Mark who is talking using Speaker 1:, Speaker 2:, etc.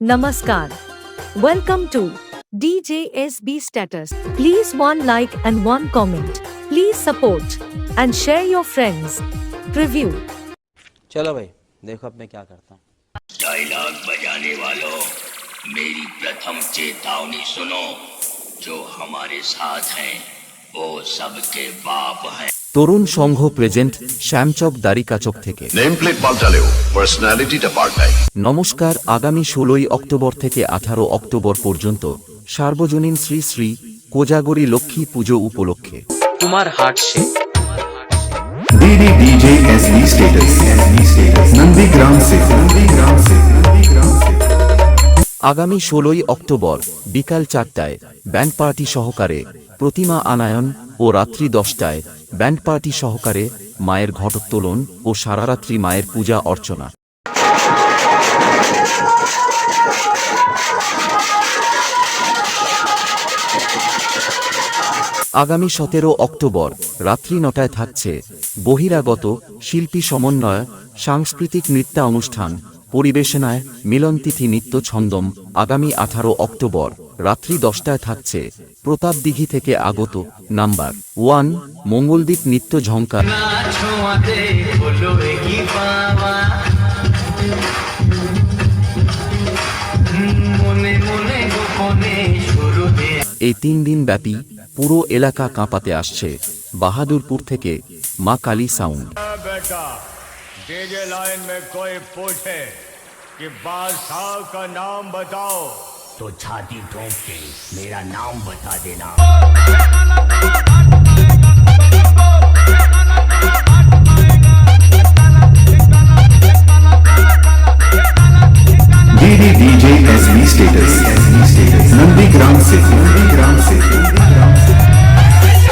Speaker 1: Namaskar. Welcome to DJSB Status. Please one like and one comment. Please support and share your friends. Preview.
Speaker 2: चलो भाई देखो अब मैं क्या करता हूँ।
Speaker 3: डायलॉग बजाने वालों, मेरी प्रथम चेतावनी सुनो। जो हमारे साथ हैं वो सबके बाप हैं।
Speaker 4: তরুণ সংঘ প্রেজেন্ট শ্যামচক দাড়িকাচক থেকে।
Speaker 5: নেম প্লেট পাল্টালেও পার্সোনালিটিটা পাল্টায়।
Speaker 4: নমস্কার। আগামী 16 অক্টোবর থেকে 18 অক্টোবর পর্যন্ত সার্বজনীন শ্রী শ্রী কোজাগরী লক্ষ্মী পুজো উপলক্ষে
Speaker 6: कुमार हाट से
Speaker 7: DJSB स्टेटस नंदीग्राम से
Speaker 4: আগামী 16 অক্টোবর বিকাল 4টায় ব্যান্ড পার্টি সহকারে প্রতিমা আনায়ন ও রাত্রি 10টায় ব্যান্ড পার্টি সহকারে মায়ের ঘটোত্তোলন ও সারারাত্রি মায়ের পূজা অর্চনা। আগামী 17 অক্টোবর রাত্রি 9টায় থাকছে বহিরাগত শিল্পী সমন্বয় সাংস্কৃতিক নৃত্যানুষ্ঠান পরিবেশনায় মিলনতিথি নিত্য ছন্দম। আগামী 18 অক্টোবর রাত্রি 10টায় থাকছে প্রতাপদিঘি থেকে আগত নাম্বার 1 মঙ্গলদ্বীপ নৃত্য ঝঙ্কার। এই 3 দিন ব্যাপী পুরো এলাকা কাঁপাতে আসছে বাহাদুরপুর থেকে মা কালী সাউন্ড।
Speaker 8: बेटा डीजे लाइन में कोई पूछे कि बादशाह का नाम बताओ
Speaker 3: तो छाती ठोक के मेरा नाम बता देना।
Speaker 7: DJSB स्टेटस नंदीग्राम से